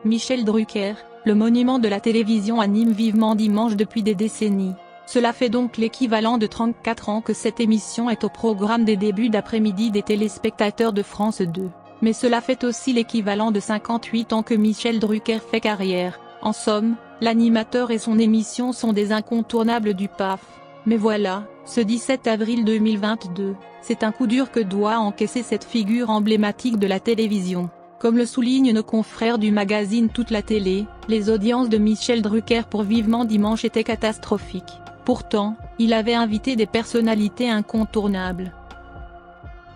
Michel Drucker, le monument de la télévision anime Vivement Dimanche depuis des décennies. Cela fait donc l'équivalent de 34 ans que cette émission est au programme des débuts d'après-midi des téléspectateurs de France 2. Mais cela fait aussi l'équivalent de 58 ans que Michel Drucker fait carrière. En somme, l'animateur et son émission sont des incontournables du PAF. Mais voilà, ce 17 avril 2022, c'est un coup dur que doit encaisser cette figure emblématique de la télévision. Comme le soulignent nos confrères du magazine Toute la télé, les audiences de Michel Drucker pour Vivement Dimanche étaient catastrophiques. Pourtant, il avait invité des personnalités incontournables.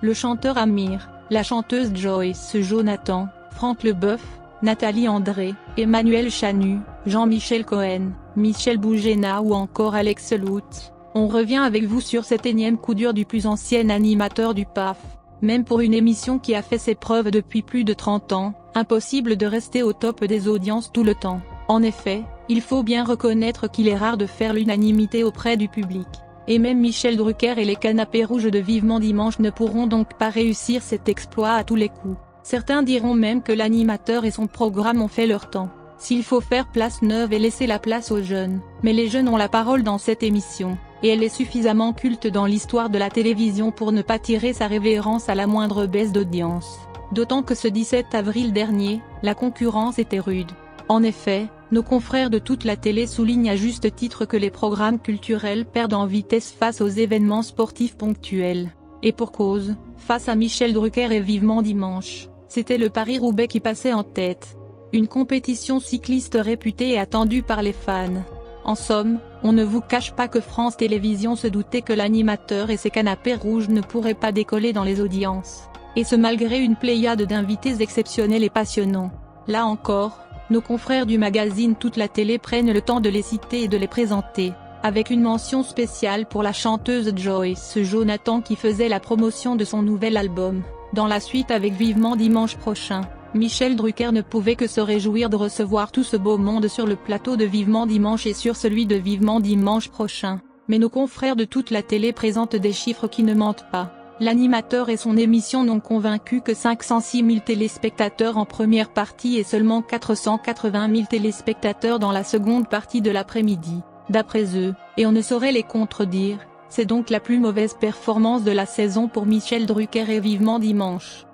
Le chanteur Amir, la chanteuse Joyce Jonathan, Franck Leboeuf, Nathalie André, Emmanuel Chanu, Jean-Michel Cohen, Michel Bougena ou encore Alex Lutz. On revient avec vous sur cet énième coup dur du plus ancien animateur du PAF. Même pour une émission qui a fait ses preuves depuis plus de 30 ans, impossible de rester au top des audiences tout le temps. En effet, il faut bien reconnaître qu'il est rare de faire l'unanimité auprès du public. Et même Michel Drucker et les canapés rouges de Vivement Dimanche ne pourront donc pas réussir cet exploit à tous les coups. Certains diront même que l'animateur et son programme ont fait leur temps. S'il faut faire place neuve et laisser la place aux jeunes. Mais les jeunes ont la parole dans cette émission, et elle est suffisamment culte dans l'histoire de la télévision pour ne pas tirer sa révérence à la moindre baisse d'audience. D'autant que ce 17 avril dernier, la concurrence était rude. En effet, nos confrères de Toute la télé soulignent à juste titre que les programmes culturels perdent en vitesse face aux événements sportifs ponctuels. Et pour cause, face à Michel Drucker et Vivement Dimanche, c'était le Paris-Roubaix qui passait en tête. Une compétition cycliste réputée et attendue par les fans. En somme, on ne vous cache pas que France Télévisions se doutait que l'animateur et ses canapés rouges ne pourraient pas décoller dans les audiences. Et ce malgré une pléiade d'invités exceptionnels et passionnants. Là encore, nos confrères du magazine Toute la télé prennent le temps de les citer et de les présenter, avec une mention spéciale pour la chanteuse Joyce Jonathan qui faisait la promotion de son nouvel album. Dans la suite avec Vivement Dimanche prochain, Michel Drucker ne pouvait que se réjouir de recevoir tout ce beau monde sur le plateau de Vivement Dimanche et sur celui de Vivement Dimanche prochain. Mais nos confrères de Toute la télé présentent des chiffres qui ne mentent pas. L'animateur et son émission n'ont convaincu que 506 000 téléspectateurs en première partie et seulement 480 000 téléspectateurs dans la seconde partie de l'après-midi, d'après eux, et on ne saurait les contredire. C'est donc la plus mauvaise performance de la saison pour Michel Drucker et Vivement Dimanche.